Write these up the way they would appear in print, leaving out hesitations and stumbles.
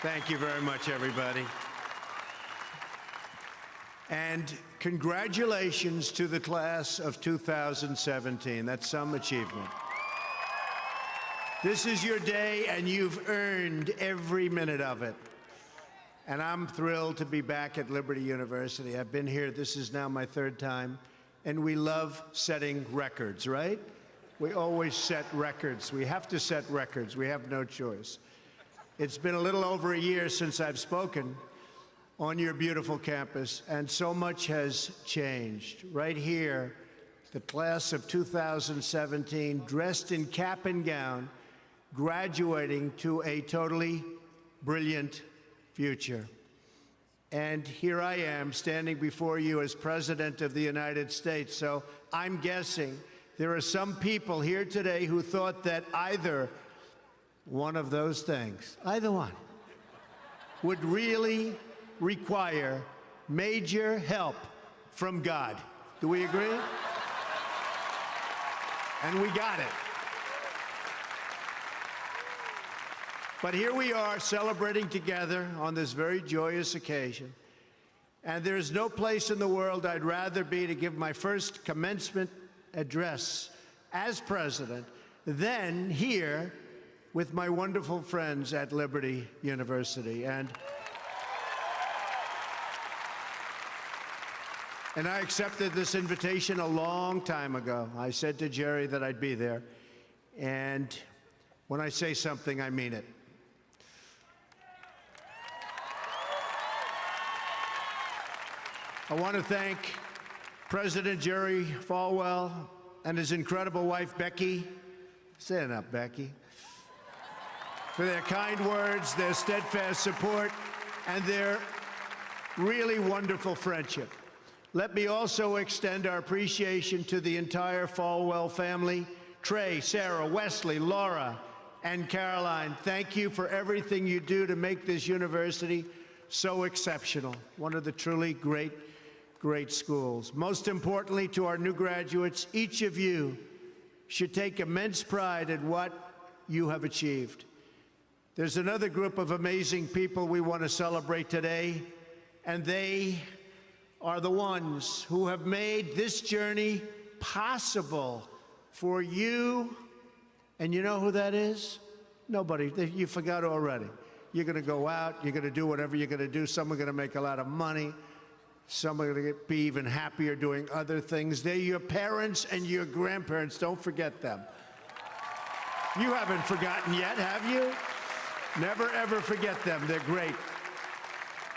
Thank you very much, everybody. And congratulations to the class of 2017. That's some achievement. This is your day, and you've earned every minute of it. And I'm thrilled to be back at Liberty University. I've been here, this is now my third time, and we love setting records, right? We always set records. We have to set records. We have no choice. It's been a little over a year since I've spoken on your beautiful campus, and so much has changed. Right here, the class of 2017, dressed in cap and gown, graduating to a totally brilliant future. And here I am, standing before you as President of the United States. So I'm guessing there are some people here today who thought that either one of those things, either one, would really require major help from God. Do we agree? And we got it. But here we are celebrating together on this very joyous occasion. And there's no place in the world I'd rather be to give my first commencement address as president than here with my wonderful friends at Liberty University. And I accepted this invitation a long time ago. I said to Jerry that I'd be there. And when I say something, I mean it. I want to thank President Jerry Falwell and his incredible wife, Becky. Stand up, Becky. For their kind words, their steadfast support, and their really wonderful friendship. Let me also extend our appreciation to the entire Falwell family, Trey, Sarah, Wesley, Laura, and Caroline. Thank you for everything you do to make this university so exceptional, one of the truly great schools. Most importantly, to our new graduates, each of you should take immense pride in what you have achieved. There's another group of amazing people we want to celebrate today, and they are the ones who have made this journey possible for you. And you know who that is? Nobody. You forgot already. You're going to go out. You're going to do whatever you're going to do. Some are going to make a lot of money. Some are going to be even happier doing other things. They're your parents and your grandparents. Don't forget them. You haven't forgotten yet, have you? Never, ever forget them. They're great.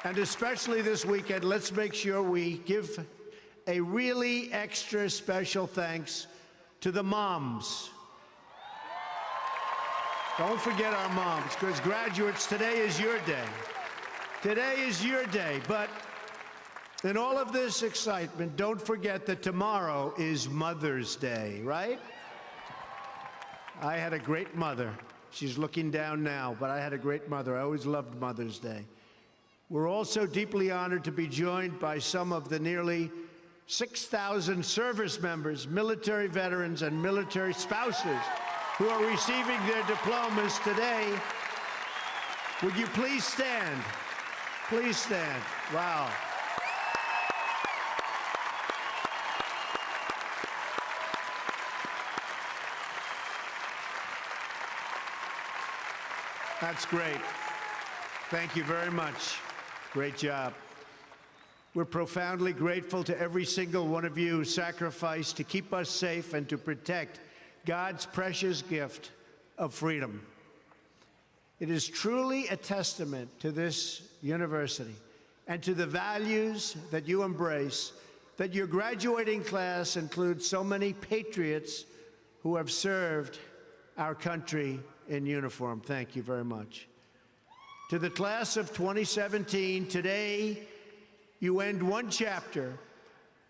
And especially this weekend, let's make sure we give a really extra special thanks to the moms. Don't forget our moms, because graduates, today is your day. Today is your day. But in all of this excitement, don't forget that tomorrow is Mother's Day, right? I had a great mother. She's looking down now, but I had a great mother. I always loved Mother's Day. We're also deeply honored to be joined by some of the nearly 6,000 service members, military veterans, and military spouses who are receiving their diplomas today. Would you please stand? Please stand. Wow. That's great. Thank you very much. Great job. We're profoundly grateful to every single one of you who sacrificed to keep us safe and to protect God's precious gift of freedom. It is truly a testament to this university and to the values that you embrace that your graduating class includes so many patriots who have served our country in uniform. Thank you very much. To the class of 2017, today you end one chapter,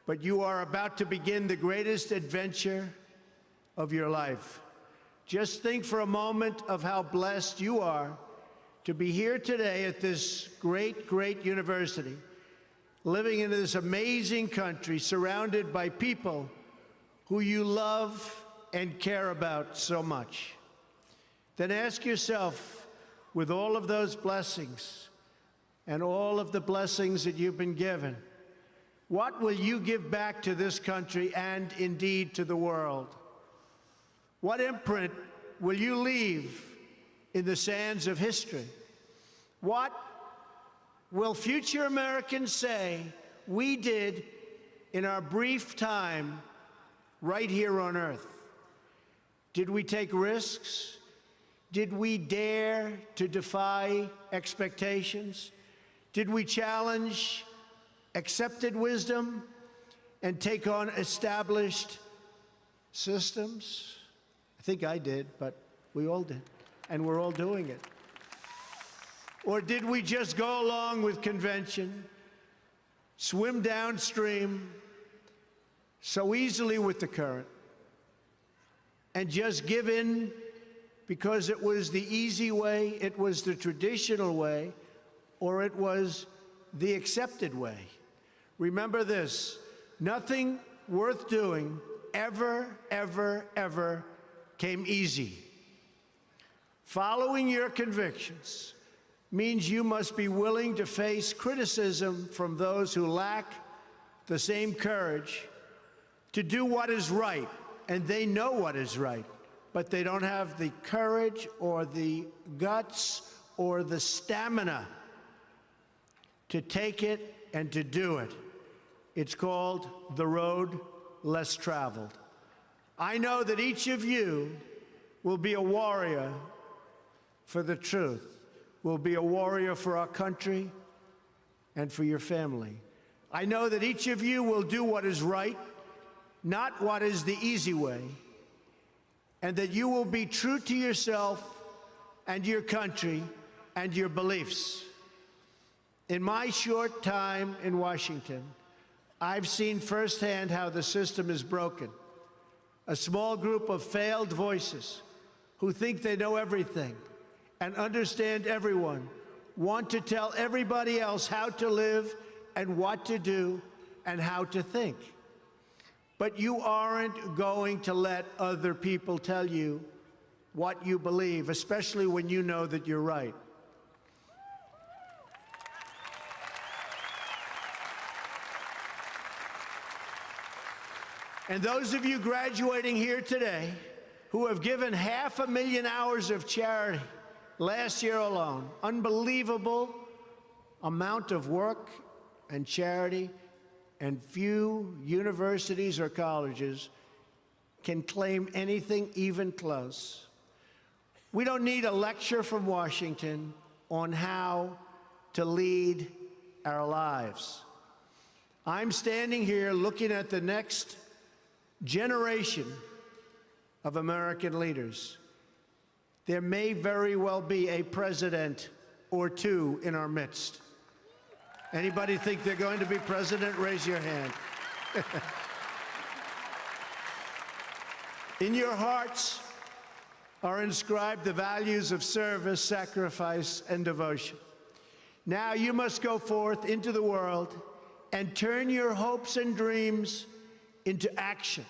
but you are about to begin the greatest adventure of your life. Just think for a moment of how blessed you are to be here today at this great, great university, living in this amazing country, surrounded by people who you love and care about so much. Then ask yourself, with all of those blessings and all of the blessings that you've been given, what will you give back to this country and indeed to the world? What imprint will you leave in the sands of history? What will future Americans say we did in our brief time right here on Earth? Did we take risks? Did we dare to defy expectations? Did we challenge accepted wisdom and take on established systems? I think I did, but we all did, and we're all doing it. Or did we just go along with convention, swim downstream so easily with the current, and just give in because it was the easy way, it was the traditional way, or it was the accepted way? Remember this: nothing worth doing ever, ever, ever came easy. Following your convictions means you must be willing to face criticism from those who lack the same courage to do what is right, and they know what is right, but they don't have the courage or the guts or the stamina to take it and to do it. It's called the road less traveled. I know that each of you will be a warrior for the truth, will be a warrior for our country and for your family. I know that each of you will do what is right, not what is the easy way, and that you will be true to yourself and your country and your beliefs. In my short time in Washington, I've seen firsthand how the system is broken. A small group of failed voices who think they know everything and understand everyone want to tell everybody else how to live and what to do and how to think. But you aren't going to let other people tell you what you believe, especially when you know that you're right. And those of you graduating here today who have given 500,000 hours of charity last year alone, unbelievable amount of work and charity, and few universities or colleges can claim anything even close. We don't need a lecture from Washington on how to lead our lives. I'm standing here looking at the next generation of American leaders. There may very well be a president or two in our midst. Anybody think they're going to be president? Raise your hand. In your hearts are inscribed the values of service, sacrifice, and devotion. Now you must go forth into the world and turn your hopes and dreams into action.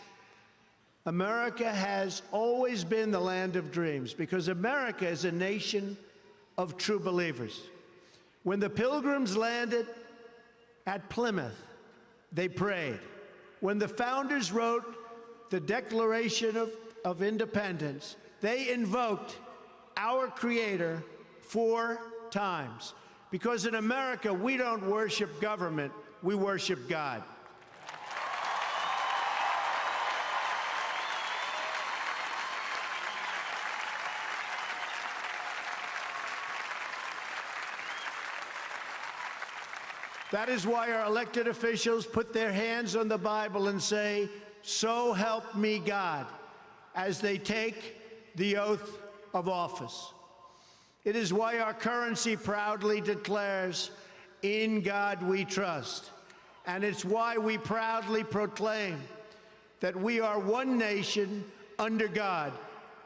America has always been the land of dreams because America is a nation of true believers. When the Pilgrims landed at Plymouth, they prayed. When the founders wrote the Declaration of Independence, they invoked our Creator 4 times. Because in America, we don't worship government, we worship God. That is why our elected officials put their hands on the Bible and say, "So help me God," as they take the oath of office. It is why our currency proudly declares, "In God we trust." And it's why we proudly proclaim that we are one nation under God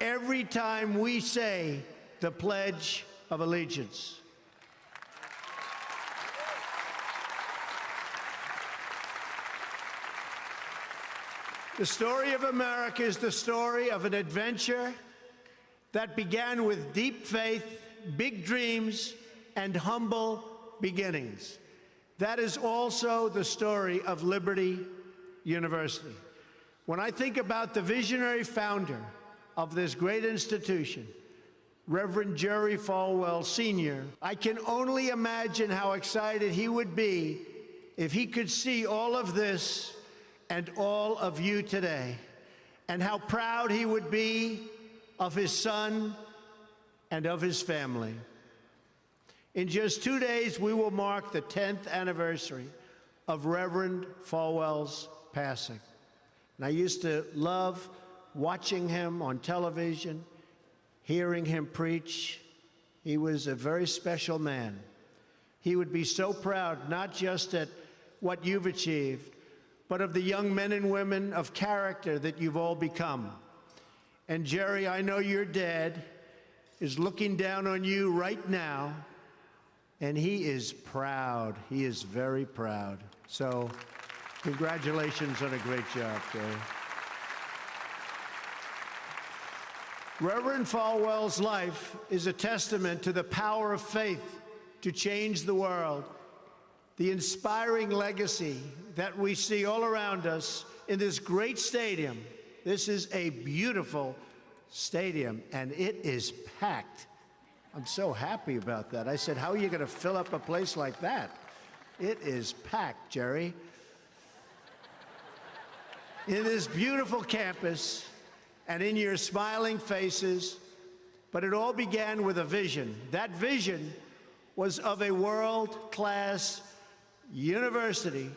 every time we say the Pledge of Allegiance. The story of America is the story of an adventure that began with deep faith big dreams and humble beginnings. That is also the story of Liberty University. When I think about the visionary founder of this great institution, Reverend Jerry Falwell Sr., I can only imagine how excited he would be if he could see all of this and all of you today, and how proud he would be of his son and of his family. In just 2 days, we will mark the 10th anniversary of Reverend Falwell's passing. And I used to love watching him on television, hearing him preach. He was a very special man. He would be so proud, not just at what you've achieved, but of the young men and women of character that you've all become. And Jerry, I know your dad is looking down on you right now, and he is proud. He is very proud. So congratulations on a great job, Jerry. Reverend Falwell's life is a testament to the power of faith to change the world, the inspiring legacy that we see all around us in this great stadium. This is a beautiful stadium, and it is packed. I'm so happy about that. I said, how are you going to fill up a place like that? It is packed, Jerry. In this beautiful campus, and in your smiling faces, but it all began with a vision. That vision was of a world-class university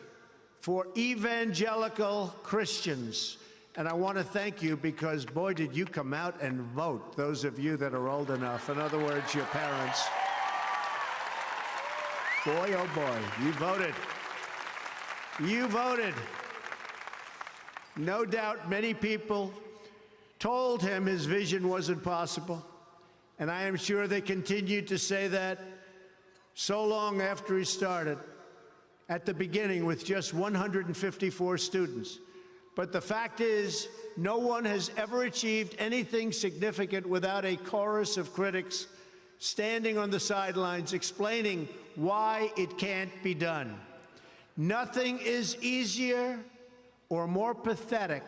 for evangelical Christians. And I want to thank you because, boy, did you come out and vote, those of you that are old enough. In other words, your parents. Boy, oh boy, you voted. You voted. No doubt many people told him his vision wasn't possible, and I am sure they continued to say that so long after he started, at the beginning with just 154 students. But the fact is, no one has ever achieved anything significant without a chorus of critics standing on the sidelines explaining why it can't be done. Nothing is easier or more pathetic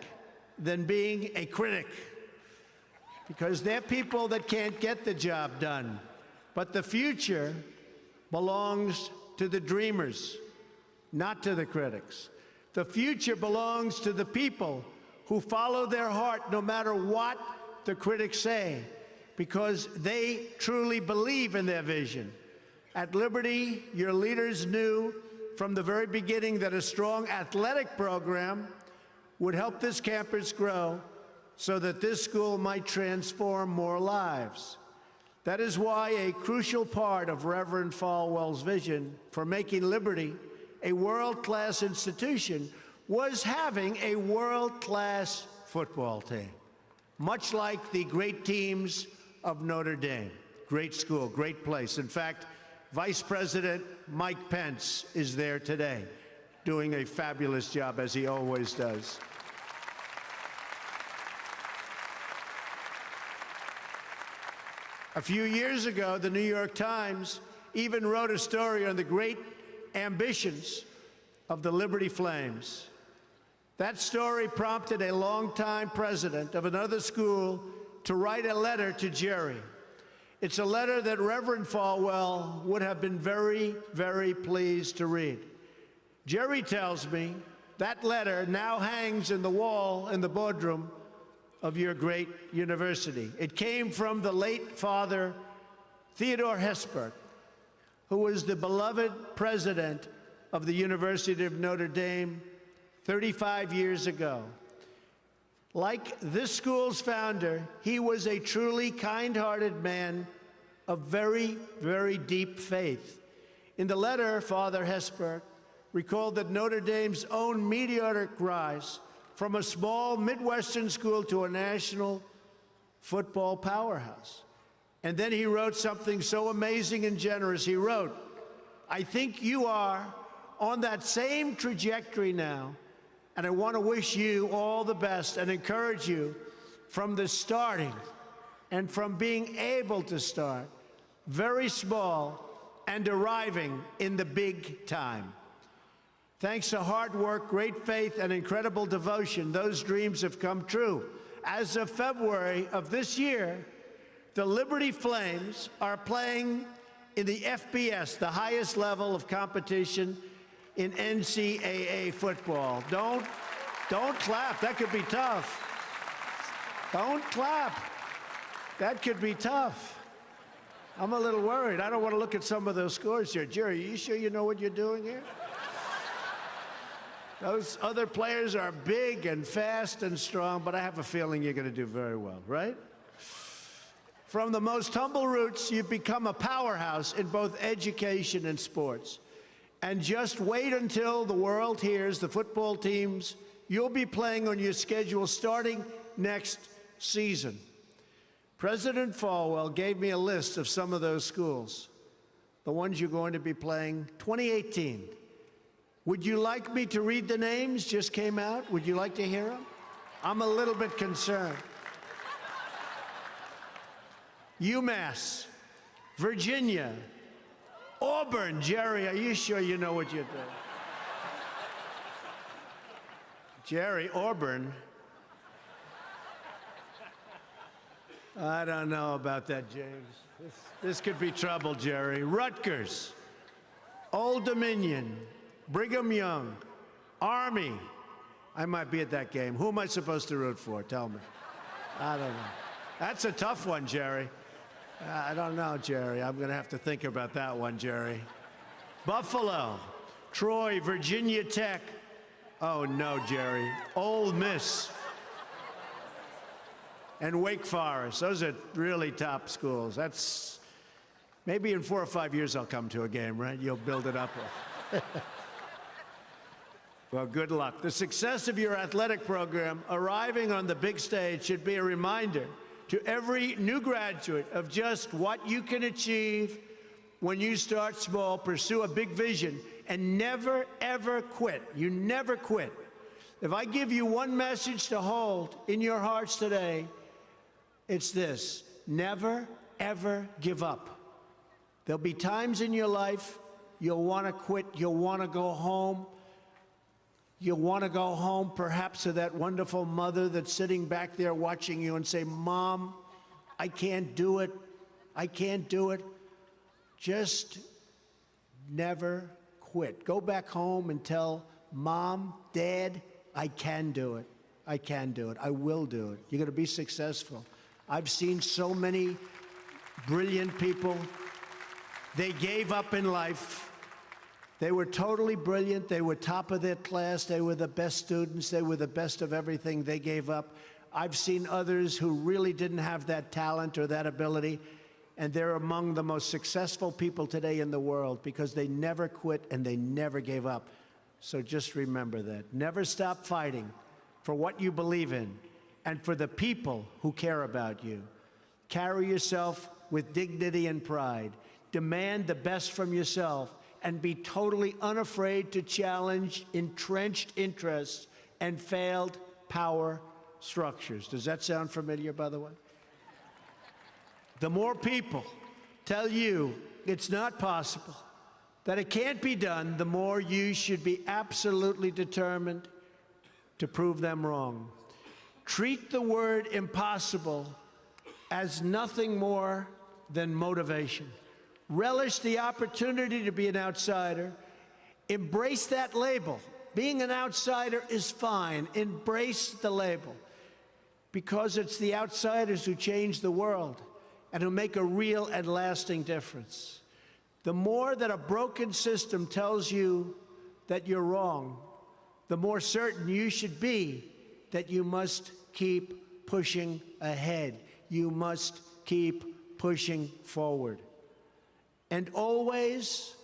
than being a critic, because they're people that can't get the job done. But the future belongs to the dreamers, not to the critics. The future belongs to the people who follow their heart no matter what the critics say, because they truly believe in their vision. At Liberty, your leaders knew from the very beginning that a strong athletic program would help this campus grow so that this school might transform more lives. That is why a crucial part of Reverend Falwell's vision for making Liberty a world-class institution was having a world-class football team, much like the great teams of Notre Dame. Great school, great place. In fact, Vice President Mike Pence is there today, doing a fabulous job, as he always does. A few years ago, the New York Times even wrote a story on the great ambitions of the Liberty Flames. That story prompted a longtime president of another school to write a letter to Jerry. It's a letter that Reverend Falwell would have been very, very pleased to read. Jerry tells me that letter now hangs in the wall in the boardroom of your great university. It came from the late Father Theodore Hesburgh, who was the beloved president of the University of Notre Dame 35 years ago. Like this school's founder, he was a truly kind-hearted man of very, very deep faith. In the letter, Father Hesburgh recalled that Notre Dame's own meteoric rise from a small Midwestern school to a national football powerhouse. And then he wrote something so amazing and generous. He wrote, "I think you are on that same trajectory now, and I want to wish you all the best and encourage you from the starting and from being able to start. very small, and arriving in the big time. Thanks to hard work, great faith, and incredible devotion, those dreams have come true. As of February of this year, the Liberty Flames are playing in the FBS, the highest level of competition in NCAA football. Don't clap. That could be tough. Don't clap. That could be tough. I'm a little worried. I don't want to look at some of those scores here. Jerry, are you sure you know what you're doing here? Those other players are big and fast and strong, but I have a feeling you're going to do very well, right? From the most humble roots, you've become a powerhouse in both education and sports. And just wait until the world hears the football teams you'll be playing on your schedule starting next season. President Falwell gave me a list of some of those schools, the ones you're going to be playing 2018. Would you like me to read the names? Just came out. Would you like to hear them? I'm a little bit concerned. UMass, Virginia, Auburn. Jerry, are you sure you know what you're doing? Jerry, Auburn. I don't know about that, James. This could be trouble, Jerry. Rutgers, Old Dominion, Brigham Young, Army. I might be at that game. Who am I supposed to root for? Tell me. I don't know. That's a tough one, Jerry. I don't know, Jerry. I'm going to have to think about that one, Jerry. Buffalo, Troy, Virginia Tech. Oh, no, Jerry. Ole Miss. And Wake Forest. Those are really top schools. That's maybe in 4 or 5 years I'll come to a game, right? You'll build it up. Well, good luck. The success of your athletic program arriving on the big stage should be a reminder to every new graduate of just what you can achieve when you start small, pursue a big vision, and never, ever quit. You never quit. If I give you one message to hold in your hearts today, it's this: never, ever give up. There'll be times in your life you'll want to quit, you'll want to go home. You'll want to go home perhaps to that wonderful mother that's sitting back there watching you and say, Mom, I can't do it. I can't do it. Just never quit. Go back home and tell Mom, Dad, I can do it. I can do it. I will do it. You're going to be successful. I've seen so many brilliant people. They gave up in life. They were totally brilliant. They were top of their class. They were the best students. They were the best of everything. They gave up. I've seen others who really didn't have that talent or that ability, and they're among the most successful people today in the world because they never quit and they never gave up. So just remember that. Never stop fighting for what you believe in and for the people who care about you. Carry yourself with dignity and pride. Demand the best from yourself and be totally unafraid to challenge entrenched interests and failed power structures. Does that sound familiar, by the way? The more people tell you it's not possible, that it can't be done, the more you should be absolutely determined to prove them wrong. Treat the word impossible as nothing more than motivation. Relish the opportunity to be an outsider. Embrace that label. Being an outsider is fine. Embrace the label, because it's the outsiders who change the world and who make a real and lasting difference. The more that a broken system tells you that you're wrong, the more certain you should be that you must keep pushing ahead. You must keep pushing forward. And always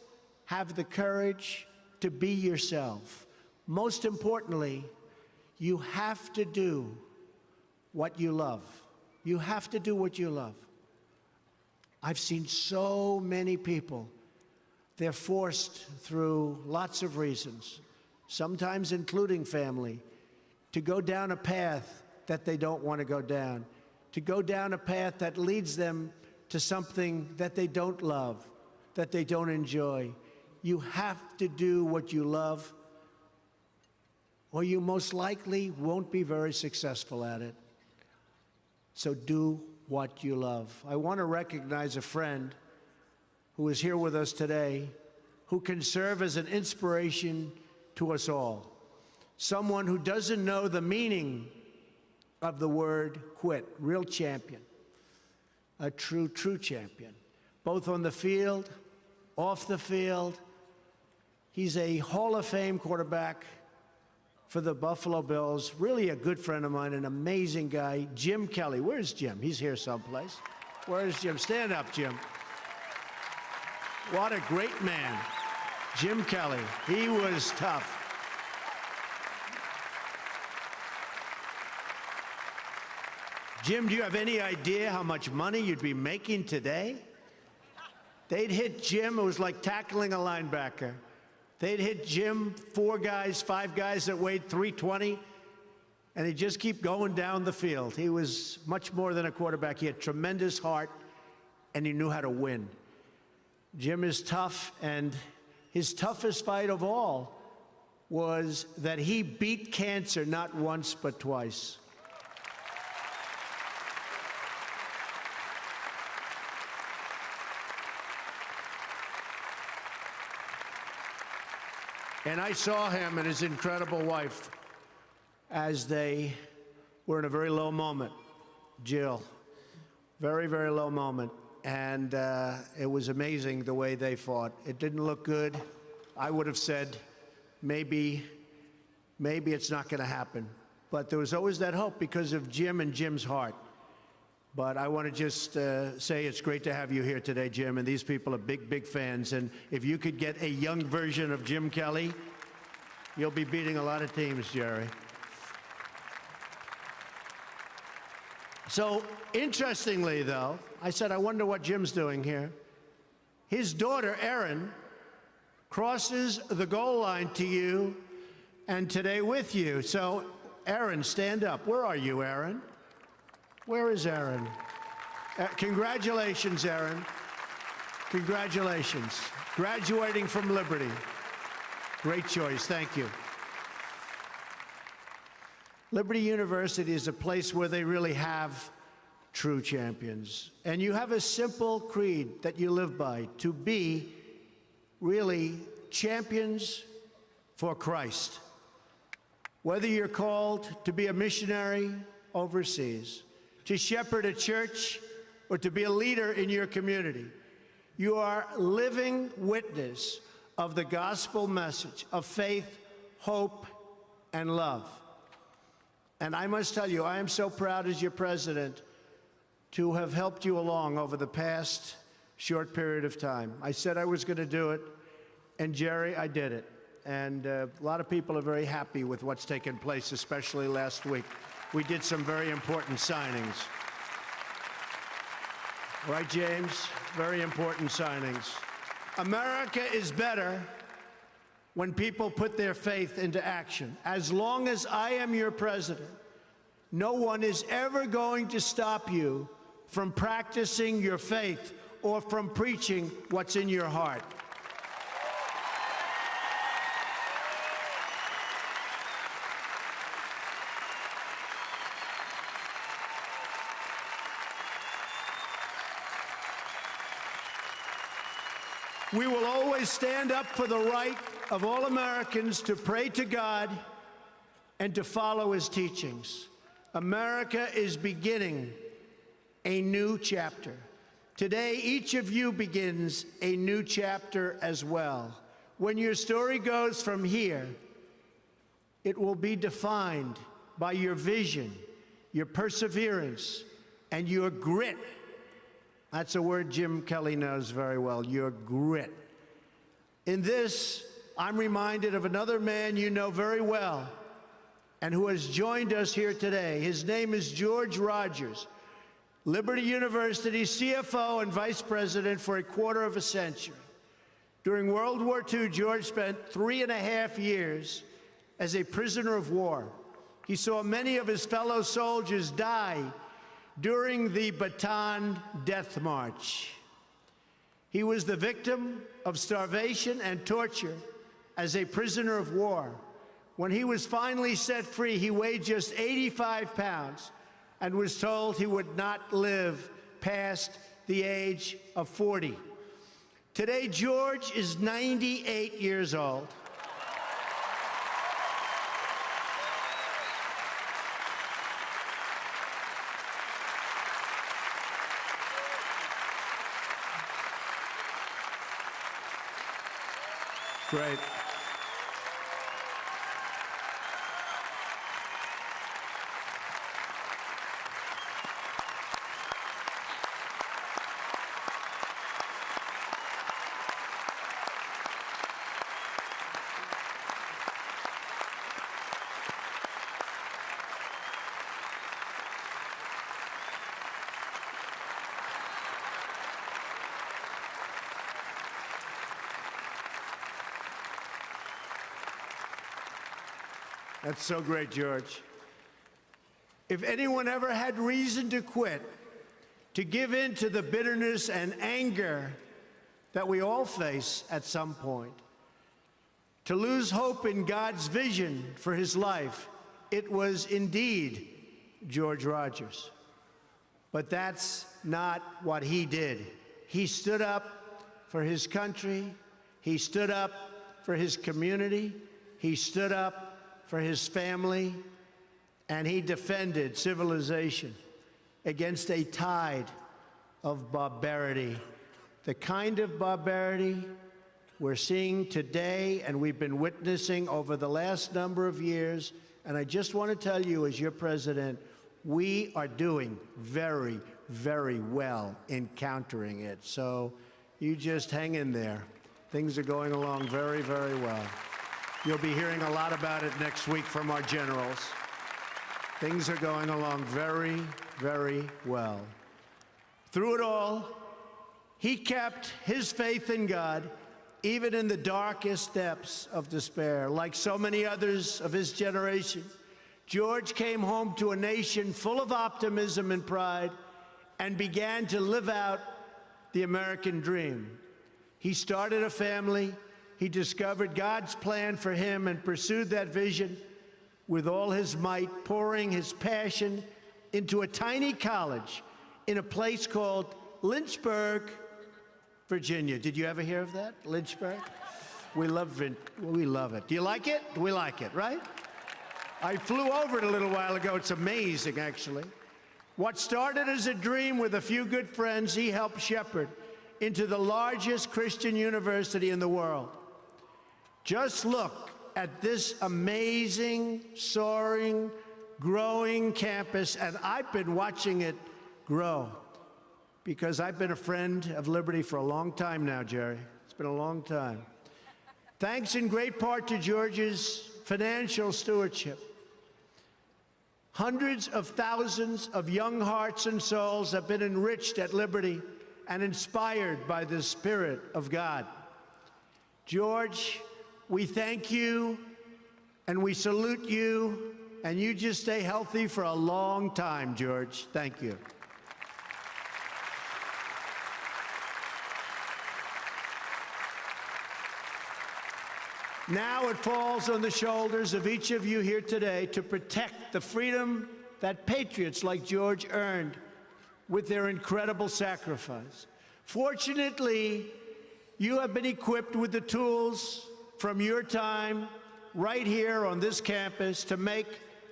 have the courage to be yourself. Most importantly, you have to do what you love. You have to do what you love. I've seen so many people, they're forced through lots of reasons, sometimes including family, to go down a path that they don't want to go down, to go down a path that leads them to something that they don't love, that they don't enjoy. You have to do what you love, or you most likely won't be very successful at it. So do what you love. I want to recognize a friend who is here with us today, who can serve as an inspiration to us all. Someone who doesn't know the meaning of the word quit. Real champion. A true champion. Both on the field, off the field. He's a Hall of Fame quarterback for the Buffalo Bills. Really a good friend of mine, an amazing guy. Jim Kelly. Where's Jim? He's here someplace. Where's Jim? Stand up, Jim. What a great man. Jim Kelly. He was tough. Jim, do you have any idea how much money you'd be making today? They'd hit Jim, it was like tackling a linebacker. They'd hit Jim, 4 guys, 5 guys that weighed 320, and he'd just keep going down the field. He was much more than a quarterback. He had tremendous heart, and he knew how to win. Jim is tough, and his toughest fight of all was that he beat cancer not once but twice. And I saw him and his incredible wife as they were in a very low moment. Jill, very, very low moment. And it was amazing the way they fought. It didn't look good. I would have said, maybe it's not going to happen. But there was always that hope because of Jim and Jim's heart. But I want to just say it's great to have you here today, Jim, and these people are big, big fans. And if you could get a young version of Jim Kelly, you'll be beating a lot of teams, Jerry. So, interestingly, though, I said, I wonder what Jim's doing here. His daughter, Erin, crosses the goal line to you and today with you. So, Erin, stand up. Where are you, Erin? Where is Erin? Congratulations, Erin. Congratulations. Graduating from Liberty. Great choice. Thank you. Liberty University is a place where they really have true champions. And you have a simple creed that you live by, to be really champions for Christ. Whether you're called to be a missionary overseas, to shepherd a church, or to be a leader in your community, you are living witness of the gospel message of faith, hope, and love. And I must tell you, I am so proud as your president to have helped you along over the past short period of time. I said I was going to do it, and Jerry, I did it. And a lot of people are very happy with what's taken place, especially last week. We did some very important signings. Right, James? Very important signings. America is better when people put their faith into action. As long as I am your president, no one is ever going to stop you from practicing your faith or from preaching what's in your heart. We will always stand up for the right of all Americans to pray to God and to follow his teachings. America is beginning a new chapter. Today, each of you begins a new chapter as well. When your story goes from here, it will be defined by your vision, your perseverance, and your grit. That's a word Jim Kelly knows very well, your grit. In this, I'm reminded of another man you know very well and who has joined us here today. His name is George Rogers, Liberty University CFO and Vice President for a quarter of a century. During World War II, George spent 3.5 years as a prisoner of war. He saw many of his fellow soldiers die during the Bataan Death March. He was the victim of starvation and torture as a prisoner of war. When he was finally set free, he weighed just 85 pounds and was told he would not live past the age of 40. Today, George is 98 years old. Great. That's so great, George. If anyone ever had reason to quit, to give in to the bitterness and anger that we all face at some point, to lose hope in God's vision for his life, it was indeed George Rogers. But that's not what he did. He stood up for his country. He stood up for his community. He stood up for his family, and he defended civilization against a tide of barbarity, the kind of barbarity we're seeing today and we've been witnessing over the last number of years. And I just want to tell you, as your president, we are doing very, very well in countering it. So you just hang in there. Things are going along very, very well. You'll be hearing a lot about it next week from our generals. Things are going along very, very well. Through it all, he kept his faith in God, even in the darkest depths of despair. Like so many others of his generation, George came home to a nation full of optimism and pride and began to live out the American dream. He started a family. He discovered God's plan for him and pursued that vision with all his might, pouring his passion into a tiny college in a place called Lynchburg, Virginia. Did you ever hear of that? Lynchburg? We love it. Do you like it? We like it, right? I flew over it a little while ago. It's amazing, actually. What started as a dream with a few good friends, he helped shepherd into the largest Christian university in the world. Just look at this amazing, soaring, growing campus, and I've been watching it grow because I've been a friend of Liberty for a long time now, Jerry. It's been a long time. Thanks in great part to George's financial stewardship. Hundreds of thousands of young hearts and souls have been enriched at Liberty and inspired by the Spirit of God. George, we thank you, and we salute you, and you just stay healthy for a long time, George. Thank you. Now it falls on the shoulders of each of you here today to protect the freedom that patriots like George earned with their incredible sacrifice. Fortunately, you have been equipped with the tools from your time right here on this campus to make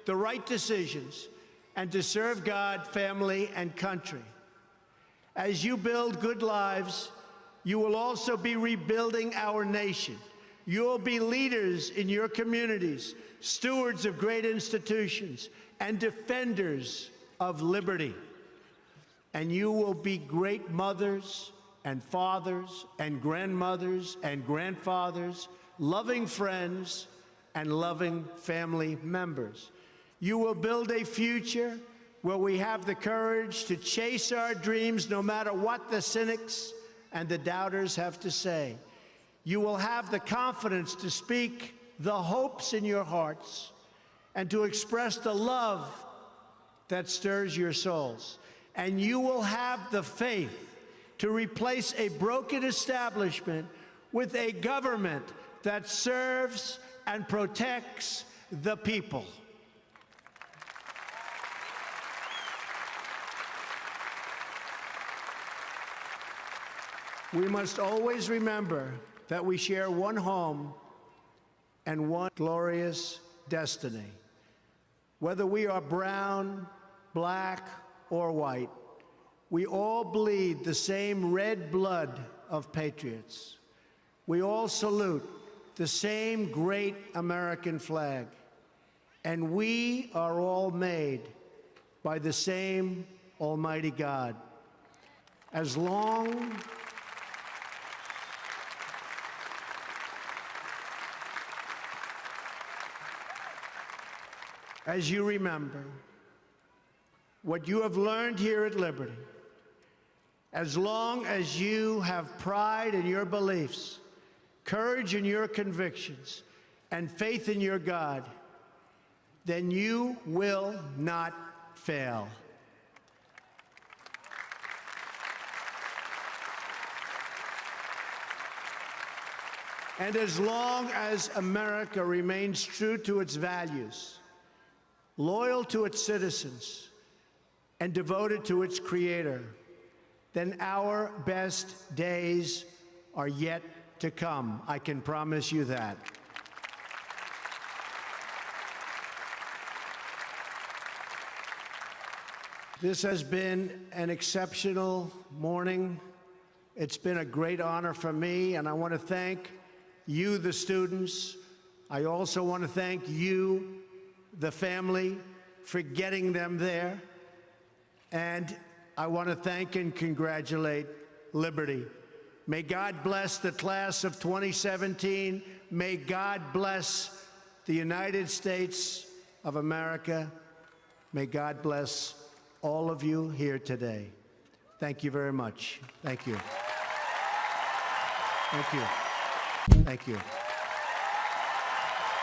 the right decisions and to serve God, family, and country. As you build good lives, you will also be rebuilding our nation. You'll be leaders in your communities, stewards of great institutions, and defenders of liberty. And you will be great mothers and fathers and grandmothers and grandfathers, loving friends and loving family members. You will build a future where we have the courage to chase our dreams no matter what the cynics and the doubters have to say. You will have the confidence to speak the hopes in your hearts and to express the love that stirs your souls. and you will have the faith to replace a broken establishment with a government that serves and protects the people. We must always remember that we share one home and one glorious destiny. Whether we are brown, black, or white, we all bleed the same red blood of patriots. We all salute the same great American flag, and we are all made by the same Almighty God. As long as you remember what you have learned here at Liberty, as long as you have pride in your beliefs, courage in your convictions, and faith in your God, then you will not fail. And as long as America remains true to its values, loyal to its citizens, and devoted to its Creator, then our best days are yet to come. I can promise you that. This has been an exceptional morning. It's been a great honor for me, and I want to thank you, the students. I also want to thank you, the family, for getting them there. And I want to thank and congratulate Liberty. May God bless the class of 2017. May God bless the United States of America. May God bless all of you here today. Thank you very much. Thank you. Thank you. Thank you.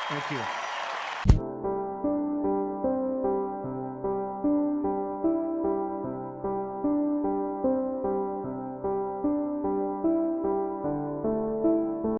Thank you.